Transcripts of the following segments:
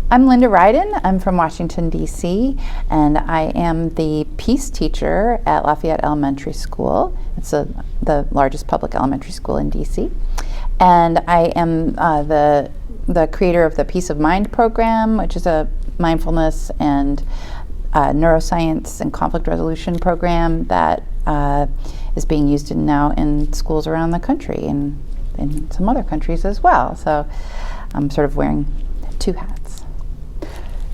I'm Linda Ryden. I'm from Washington, D.C., and I am the peace teacher at Lafayette Elementary School. It's the largest public elementary school in D.C. And I am the creator of the Peace of Mind program, which is a mindfulness and neuroscience and conflict resolution program that is being used now in schools around the country and in some other countries as well. So I'm sort of wearing two hats.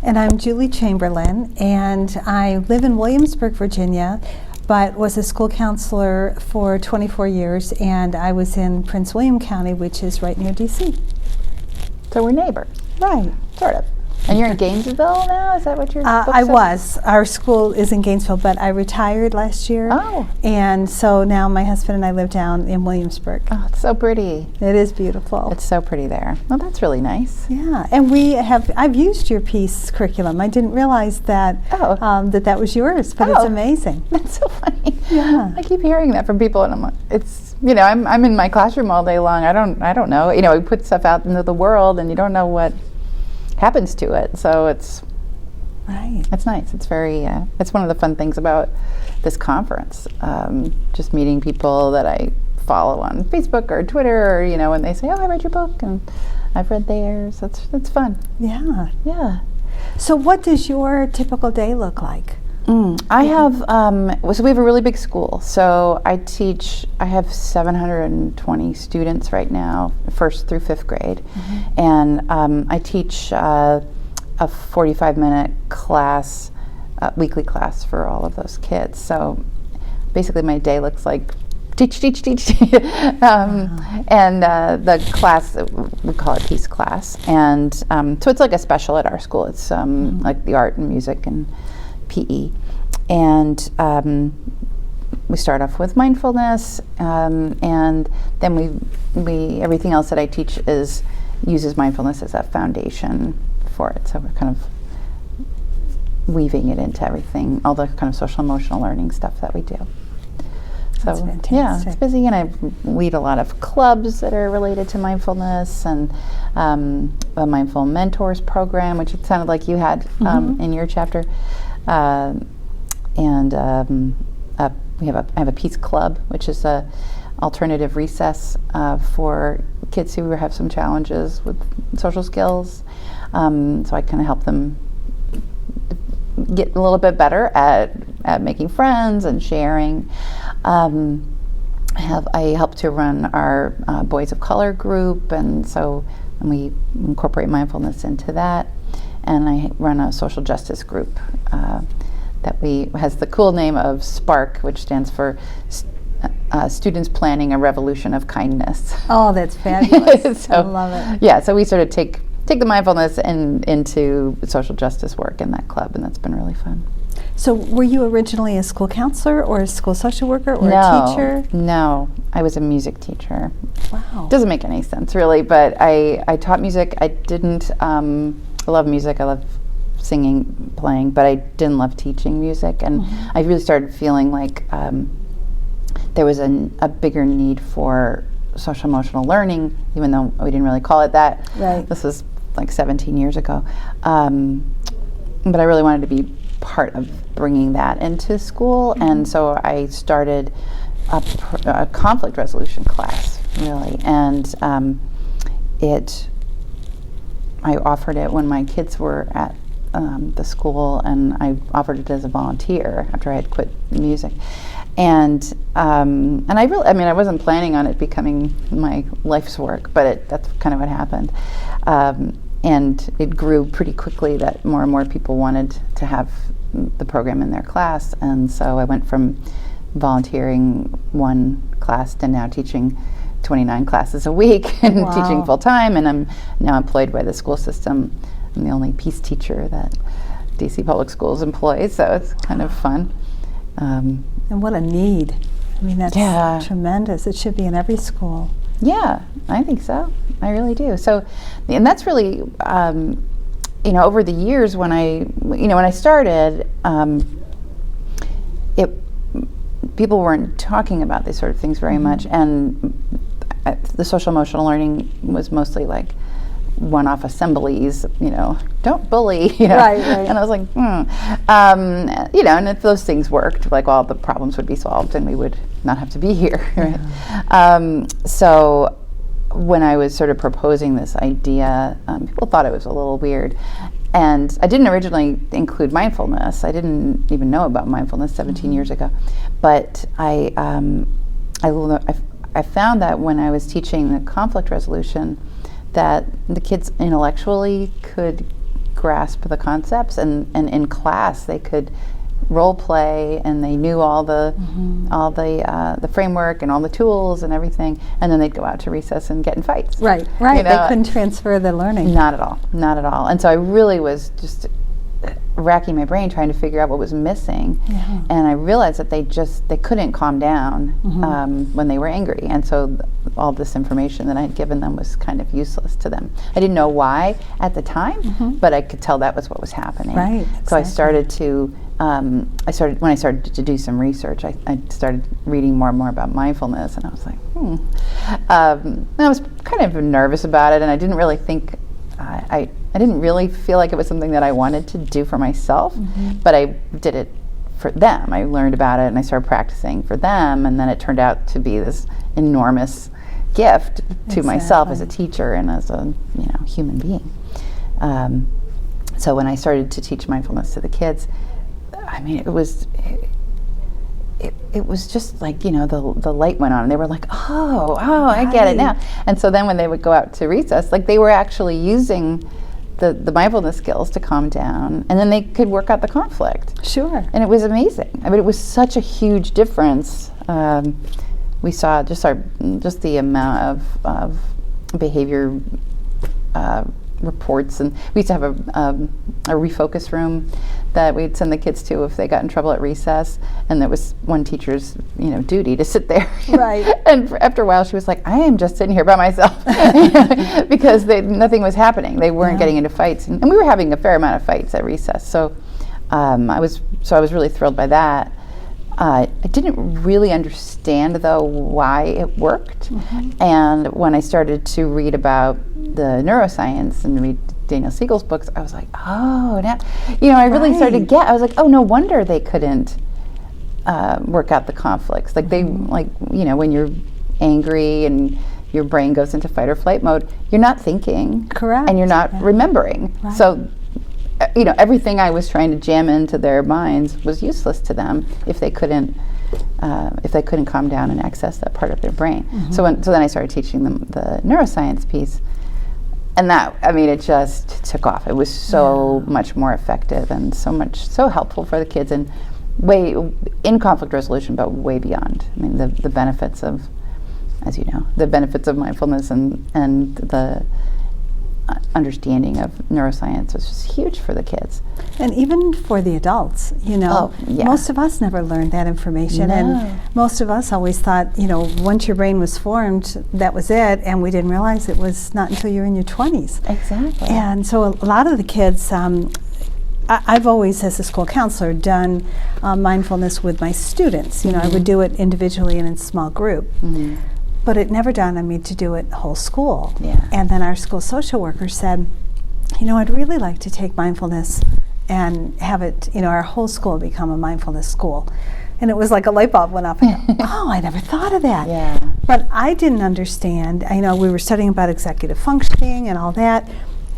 And I'm Julie Chamberlain, and I live in Williamsburg, Virginia, but was a school counselor for 24 years, and I was in Prince William County, which is right near D.C. So we're neighbors. Right. Sort of. And you're in Gainesville now? Is that what you're I was. Our school is in Gainesville, but I retired last year. Oh. And so now my husband and I live down in Williamsburg. Oh, it's so pretty. It is beautiful. It's so pretty there. Well, that's really nice. Yeah, and I've used your peace curriculum. I didn't realize that that was yours, but it's amazing. That's so funny. Yeah. I keep hearing that from people, and I'm like, it's, I'm in my classroom all day long. I don't know. We put stuff out into the world, and you don't know what happens to it. So it's nice. It's very it's one of the fun things about this conference. Just meeting people that I follow on Facebook or Twitter, or when they say, "Oh, I read your book," and I've read theirs. It's fun. Yeah. Yeah. So what does your typical day look like? I have so we have a really big school. So I have 720 students right now, 1st through 5th grade, and I teach a 45-minute class, weekly class for all of those kids. So basically, my day looks like teach, and the class, we call it Peace class, and so it's like a special at our school. It's like the art and music and PE, and we start off with mindfulness, and then we everything else that I teach uses mindfulness as a foundation for it. So we're kind of weaving it into everything, all the kind of social emotional learning stuff that we do. So that's fantastic. Yeah, it's busy, and I lead a lot of clubs that are related to mindfulness, and a Mindful Mentors program, which it sounded like you had in your chapter. I have a peace club, which is a alternative recess for kids who have some challenges with social skills. So I kind of help them get a little bit better at making friends and sharing. I help to run our Boys of Color group, and we incorporate mindfulness into that. And I run a social justice group that has the cool name of SPARK, which stands for Students Planning a Revolution of Kindness. Oh, that's fabulous. I love it. Yeah, so we sort of take the mindfulness into social justice work in that club, and that's been really fun. So were you originally a school counselor or a school social worker or a teacher? No, I was a music teacher. Wow. Doesn't make any sense really, but I taught music. I didn't I love music. I love singing, playing, but I didn't love teaching music, and I really started feeling like there was a bigger need for social emotional learning, even though we didn't really call it that. Right. This was like 17 years ago. But I really wanted to be part of bringing that into school, and so I started a conflict resolution class, really, and I offered it when my kids were at the school, and I offered it as a volunteer after I had quit music. And I wasn't planning on it becoming my life's work, but that's kind of what happened. And it grew pretty quickly that more and more people wanted to have the program in their class, and so I went from volunteering one class to now teaching 29 classes a week and teaching full time, and I'm now employed by the school system. I'm the only peace teacher that DC Public Schools employs, so it's kind of fun. And what a need. I mean, that's tremendous. It should be in every school. Yeah, I think so. I really do. So, and that's really, over the years when I started, people weren't talking about these sort of things very much, and the social emotional learning was mostly like one-off assemblies, don't bully, Right. And I was like, and if those things worked, like all the problems would be solved and we would not have to be here, right? Yeah. So when I was sort of proposing this idea, people thought it was a little weird. And I didn't originally include mindfulness. I didn't even know about mindfulness 17 years ago. But I found that when I was teaching the conflict resolution, that the kids intellectually could grasp the concepts, and in class they could role play, and they knew all the framework and all the tools and everything, and then they'd go out to recess and get in fights. Right. They couldn't transfer the learning. Not at all. And so I really was just racking my brain trying to figure out what was missing, and I realized that they couldn't calm down when they were angry, and so all this information that I had given them was kind of useless to them. I didn't know why at the time, but I could tell that was what was happening. Right. Exactly. So I started to when I started to do some research, I started reading more and more about mindfulness, and I was like, and I was kind of nervous about it, and I didn't really think, I didn't really feel like it was something that I wanted to do for myself, but I did it for them. I learned about it and I started practicing for them, and then it turned out to be this enormous gift to myself as a teacher and as a human being. So when I started to teach mindfulness to the kids, I mean, it was just like, the light went on and they were like, oh, I get it now. And so then when they would go out to recess, like they were actually using the mindfulness skills to calm down, and then they could work out the conflict. Sure. And it was amazing. I mean, it was such a huge difference. We saw just the amount of behavior reports, and we used to have a refocus room that we'd send the kids to if they got in trouble at recess, and that was one teacher's duty to sit there. Right. And after a while she was like, I am just sitting here by myself because nothing was happening. They weren't getting into fights, and we were having a fair amount of fights at recess. So I was really thrilled by that. I didn't really understand though why it worked, and when I started to read about the neuroscience and read Daniel Siegel's books, I was like, oh, now, I really started to get. I was like, oh, no wonder they couldn't work out the conflicts. Like they, when you're angry and your brain goes into fight or flight mode, you're not thinking, correct, and you're not remembering. Right. So, everything I was trying to jam into their minds was useless to them if they couldn't calm down and access that part of their brain. So then I started teaching them the neuroscience piece. And that, it just took off. It was so much more effective and so helpful for the kids, and way in conflict resolution, but way beyond. I mean, the benefits of, as you know, the benefits of mindfulness and the understanding of neuroscience was just huge for the kids. And even for the adults, most of us never learned that information. No. And most of us always thought, once your brain was formed, that was it, and we didn't realize it was not until you're in your 20s. Exactly. And so a lot of the kids, I've always, as a school counselor, done mindfulness with my students. I would do it individually and in small group. But it never dawned on me to do it whole school. Yeah. And then our school social worker said, I'd really like to take mindfulness and have it, our whole school become a mindfulness school. And it was like a light bulb went off. I never thought of that. Yeah. But I didn't understand. We were studying about executive functioning and all that.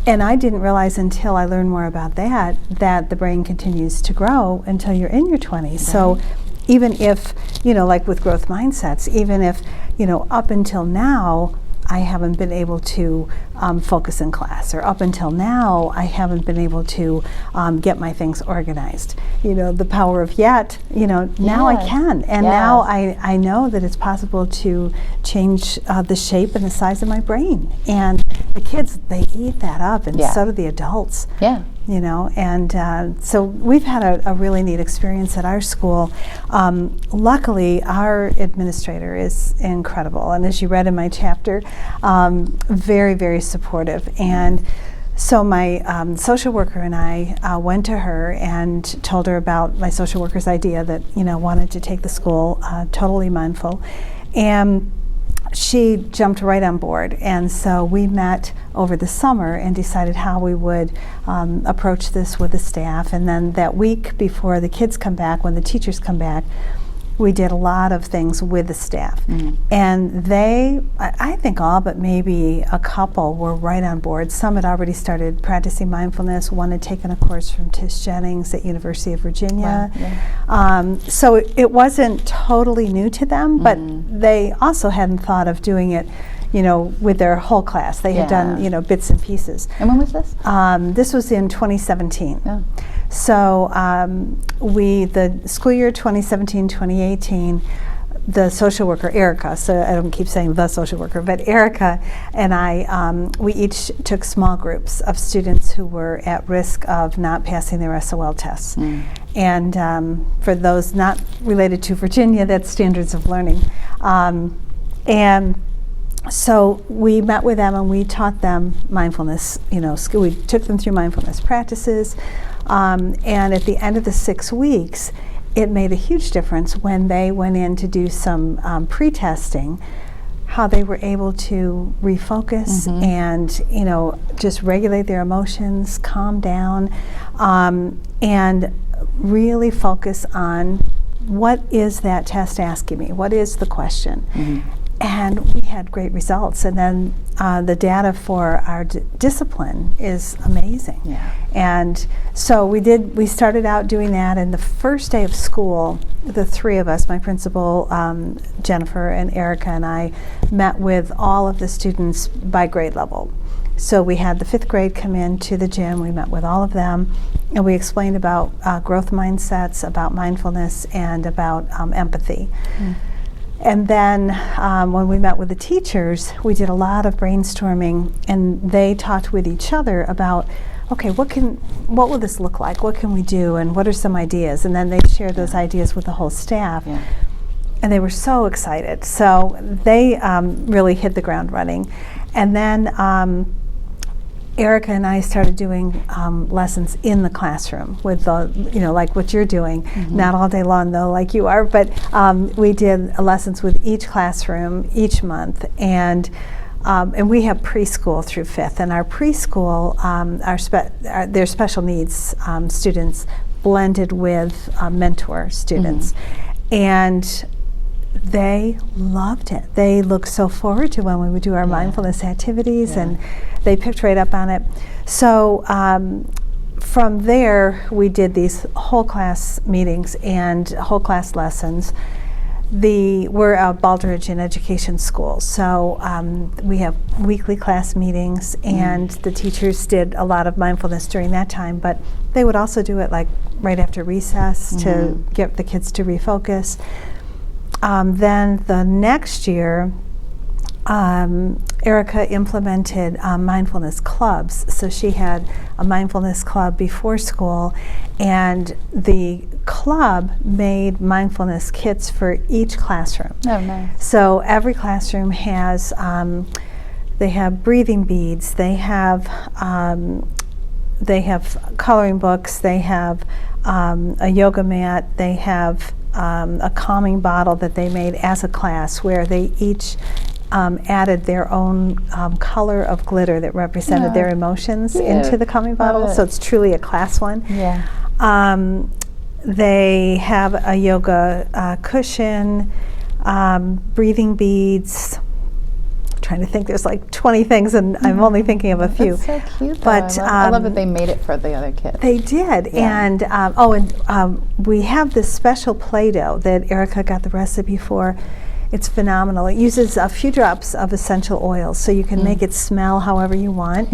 And I didn't realize until I learned more about that the brain continues to grow until you're in your 20s. Right. So even if, like with growth mindsets, even if, up until now, I haven't been able to focus in class, or up until now, I haven't been able to get my things organized. The power of yet, now I can. And now I know that it's possible to change the shape and the size of my brain. And the kids, they eat that up, and so do the adults. Yeah. So we've had a really neat experience at our school. Luckily, our administrator is incredible, and as you read in my chapter, very, very supportive. And so my social worker and I went to her and told her about my social worker's idea that wanted to take the school totally mindful, and she jumped right on board, and so we met over the summer and decided how we would approach this with the staff. And then that week before the kids come back, when the teachers come back, we did a lot of things with the staff. And they, I think all but maybe a couple were right on board. Some had already started practicing mindfulness. One had taken a course from Tish Jennings at University of Virginia. Wow, yeah. So it wasn't totally new to them, but they also hadn't thought of doing it, with their whole class. They had done, bits and pieces. And when was this? This was in 2017. Yeah. So the school year 2017-2018, the social worker, Erica, so I don't keep saying the social worker, but Erica and I, we each took small groups of students who were at risk of not passing their SOL tests. And for those not related to Virginia, that's standards of learning. And so we met with them and we taught them mindfulness, we took them through mindfulness practices. And at the end of the 6 weeks, it made a huge difference when they went in to do some pre-testing, how they were able to refocus and, just regulate their emotions, calm down, and really focus on what is that test asking me? What is the question? And we had great results. And then the data for our discipline is amazing. Yeah. And so we started out doing that, and the first day of school, the three of us, my principal, Jennifer and Erica and I, met with all of the students by grade level. So we had the 5th grade come in to the gym, we met with all of them, and we explained about growth mindsets, about mindfulness, and about empathy. And then when we met with the teachers, we did a lot of brainstorming, and they talked with each other about, okay, what will this look like? What can we do? And what are some ideas? And then they shared those ideas with the whole staff. And they were so excited. So they really hit the ground running. And then Erica and I started doing lessons in the classroom with like what you're doing, not all day long though, like you are, but we did lessons with each classroom each month, and we have preschool through 5th, and our preschool, their special needs students blended with mentor students, and they loved it. They looked so forward to when we would do our mindfulness activities, and they picked right up on it. So from there, we did these whole class meetings and whole class lessons. We're a Baldridge and Education School, so we have weekly class meetings, and the teachers did a lot of mindfulness during that time, but they would also do it like right after recess to get the kids to refocus. Then the next year, Erica implemented mindfulness clubs. So she had a mindfulness club before school, and the club made mindfulness kits for each classroom. Oh, nice. So every classroom has, they have breathing beads, they have coloring books, they have a yoga mat, they have a calming bottle that they made as a class, where they each added their own color of glitter that represented their emotions into the calming bottle. So it's truly a class one. They have a yoga cushion, breathing beads. I'm trying to think, there's like 20 things, and I'm only thinking of a few. That's so cute, though. But I love that they made it for the other kids. They did, and we have this special Play-Doh that Erica got the recipe for. It's phenomenal. It uses a few drops of essential oils, so you can make it smell however you want.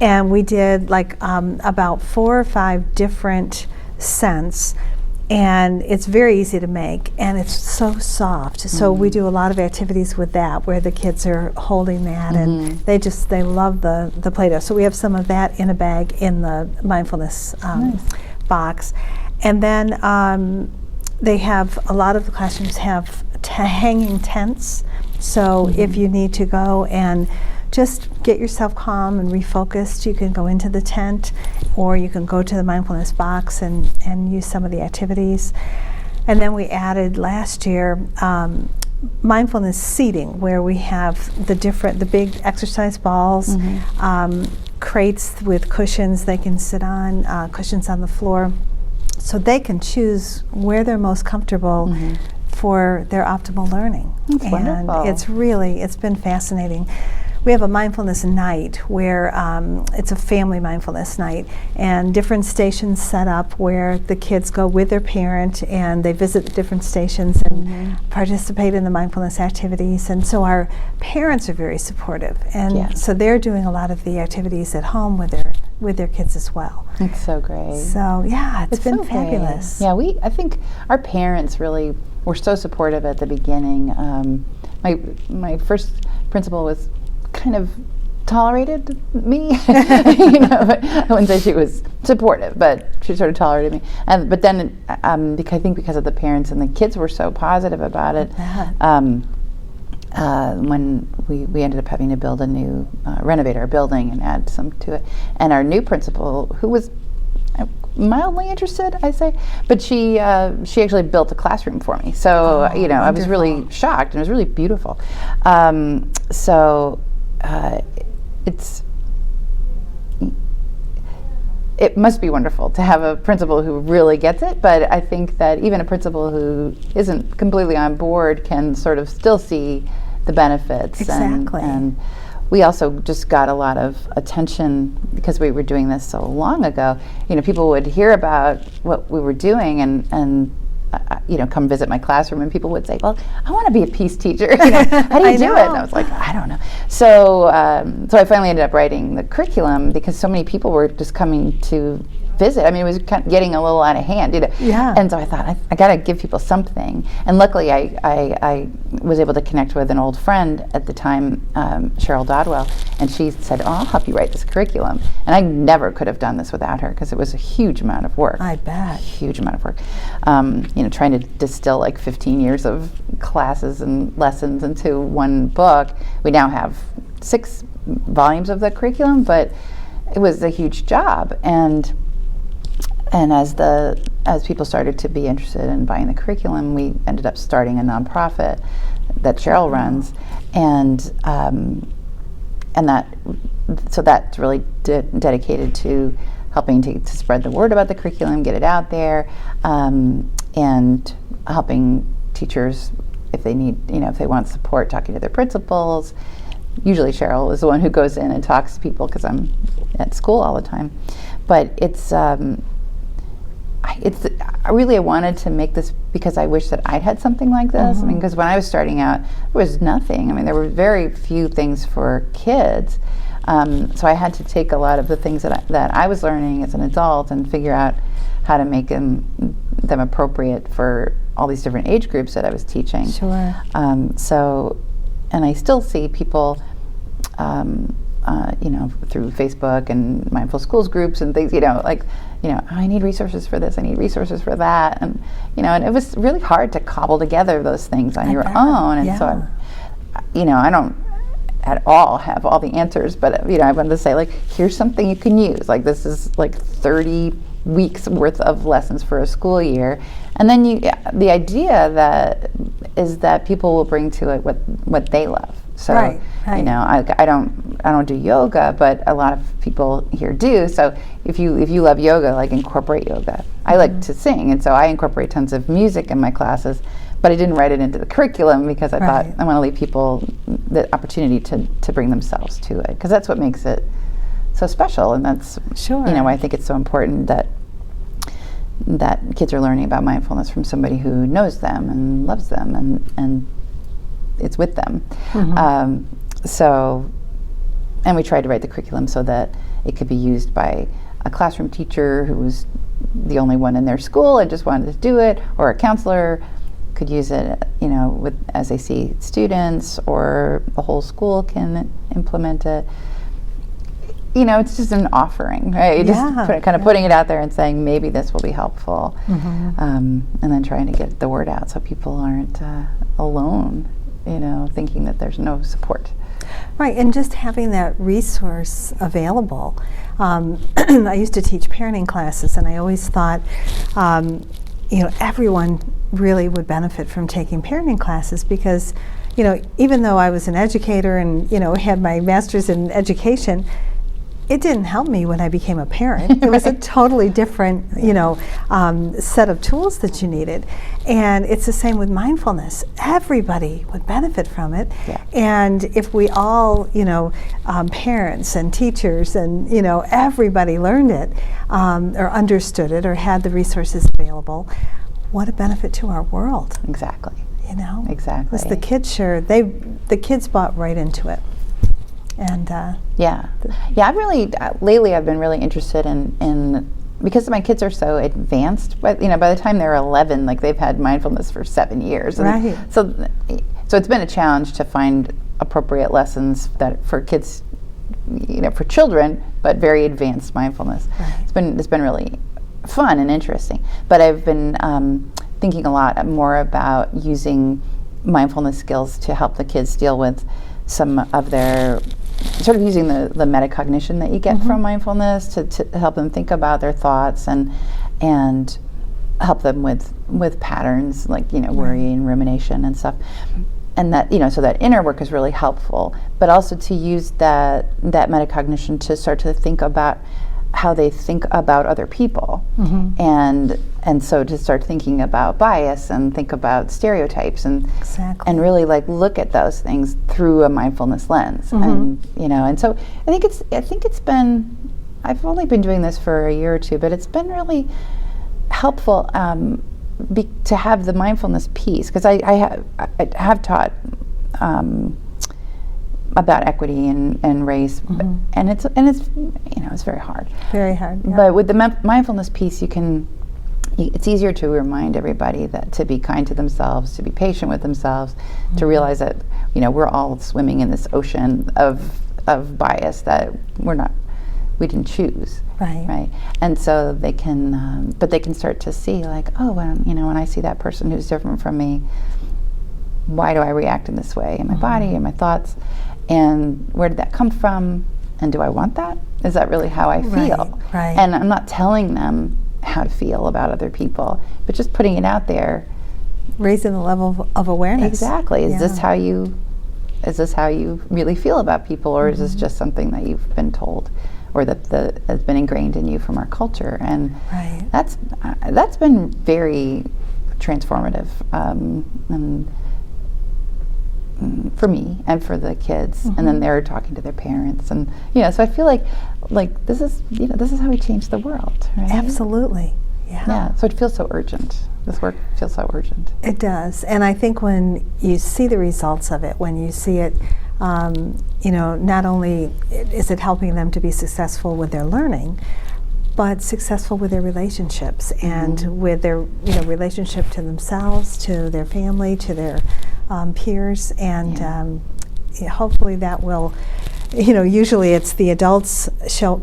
And we did like about 4 or 5 different scents, and it's very easy to make, and it's so soft. So we do a lot of activities with that, where the kids are holding that, and they love the Play-Doh. So we have some of that in a bag in the mindfulness box. And then they have, a lot of the classrooms have hanging tents. So if you need to go and just get yourself calm and refocused, you can go into the tent, or you can go to the mindfulness box and use some of the activities. And then we added last year mindfulness seating, where we have the big exercise balls, crates with cushions they can sit on, cushions on the floor, so they can choose where they're most comfortable for their optimal learning. That's and wonderful. It's been fascinating. We have a mindfulness night where it's a family mindfulness night, and different stations set up where the kids go with their parent and they visit different stations and participate in the mindfulness activities. And so our parents are very supportive, and so they're doing a lot of the activities at home with their kids as well. It's so great. So yeah, it's been so fabulous. Great. Yeah, I think our parents really were so supportive at the beginning. My first principal was kind of tolerated me, but I wouldn't say she was supportive, but she sort of tolerated me. But then, I think because of the parents and the kids were so positive about it, when we ended up having to build a new, renovate our building and add some to it, and our new principal, who was mildly interested, I say, but she actually built a classroom for me. So I was really shocked, and it was really beautiful. It must be wonderful to have a principal who really gets it, but I think that even a principal who isn't completely on board can sort of still see the benefits. Exactly. And we also just got a lot of attention because we were doing this so long ago. People would hear about what we were doing and come visit my classroom, and people would say, well, I want to be a peace teacher. How do you do it? And I was like, I don't know. So I finally ended up writing the curriculum because so many people were just coming to visit. I mean, it was kind of getting a little out of hand, Yeah. And so I thought, I got to give people something. And luckily, I was able to connect with an old friend at the time, Cheryl Dodwell, and she said, I'll help you write this curriculum. And I never could have done this without her because it was a huge amount of work. I bet. Huge amount of work. Trying to distill like 15 years of classes and lessons into one book. We now have 6 volumes of the curriculum, but it was a huge job. And as people started to be interested in buying the curriculum, we ended up starting a nonprofit that Cheryl runs, and that's really dedicated to helping to spread the word about the curriculum, get it out there, and helping teachers if they need, if they want support, talking to their principals. Usually Cheryl is the one who goes in and talks to people because I'm at school all the time. But I wanted to make this because I wish that I'd had something like this. I mean, because when I was starting out, there was nothing. I mean, there were very few things for kids. So I had to take a lot of the things that I was learning as an adult and figure out how to make them appropriate for all these different age groups that I was teaching. Sure. And I still see people, through Facebook and mindful schools groups and things, I need resources for this, I need resources for that. And, and it was really hard to cobble together those things on your own. And so, I don't at all have all the answers, but, I wanted to say, like, here's something you can use. Like, this is like 30 weeks worth of lessons for a school year. And then the idea is that people will bring to it what they love. So, right. I don't do yoga, but a lot of people here do. So if you love yoga, like, incorporate yoga. I like to sing, and so I incorporate tons of music in my classes, but I didn't write it into the curriculum because I thought I want to leave people the opportunity to bring themselves to it, because that's what makes it so special, and that's why I think it's so important that kids are learning about mindfulness from somebody who knows them and loves them and it's with them. And we tried to write the curriculum so that it could be used by a classroom teacher who was the only one in their school and just wanted to do it, or a counselor could use it, as they see students, or the whole school can implement it. It's just an offering, right? Putting it out there and saying maybe this will be helpful, and then trying to get the word out so people aren't alone, thinking that there's no support. Right, and just having that resource available. I used to teach parenting classes, and I always thought everyone really would benefit from taking parenting classes because, even though I was an educator and, had my master's in education, it didn't help me when I became a parent. It was a totally different, set of tools that you needed. And it's the same with mindfulness. Everybody would benefit from it. Yeah. And if we all, parents and teachers and, everybody learned it or understood it or had the resources available, what a benefit to our world. Exactly. Exactly. Exactly. Because the kids the kids bought right into it. And I've really lately I've been really interested in because my kids are so advanced, but by the time they're 11, like they've had mindfulness for 7 years, and right. So it's been a challenge to find appropriate lessons that for kids, for children, but very advanced mindfulness. Right. It's been really fun and interesting. But I've been thinking a lot more about using mindfulness skills to help the kids deal with some of their sort of using the metacognition that you get from mindfulness to help them think about their thoughts and help them with patterns like worry and rumination and stuff, and that so that inner work is really helpful, but also to use that metacognition to start to think about how they think about other people, and so to start thinking about bias and think about stereotypes and exactly. and really look at those things through a mindfulness lens, and and so I think it's been, I've only been doing this for a year or two, but it's been really helpful to have the mindfulness piece, because I have taught about equity and race, and it's it's very hard. Very hard. Yeah. But with the mindfulness piece, it's easier to remind everybody that to be kind to themselves, to be patient with themselves, to realize that we're all swimming in this ocean of bias that we didn't choose. Right. And so they can, but they can start to see when I see that person who's different from me, why do I react in this way in my body and my thoughts? And where did that come from? And do I want that? Is that really how I feel? Right. And I'm not telling them how to feel about other people, but just putting it out there. Raising the level of awareness. Exactly. Is this how you really feel about people, or is this just something that you've been told, or that has been ingrained in you from our culture? And that's been very transformative. And for me and for the kids, and then they're talking to their parents, and so I feel like this is how we change the world, right? Absolutely. Yeah. So it feels so urgent. This work feels so urgent. It does, and I think when you see the results of it, when you see it, not only is it helping them to be successful with their learning, but successful with their relationships and with their relationship to themselves, to their family, to their peers, and hopefully that will, usually it's the adults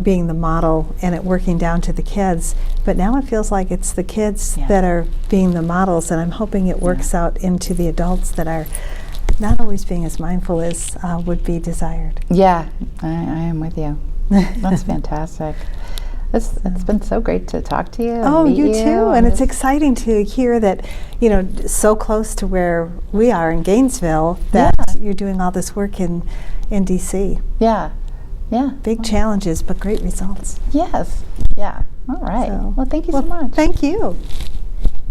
being the model and it working down to the kids, but now it feels like it's the kids that are being the models, and I'm hoping it works out into the adults that are not always being as mindful as would be desired. Yeah, I am with you. That's fantastic. It's been so great to talk to you. Oh, and meet you too. And it's exciting to hear that, so close to where we are in Gainesville, that you're doing all this work in DC. Yeah. Big challenges, but great results. Yes. Yeah. All right. Well, thank you so much. Thank you.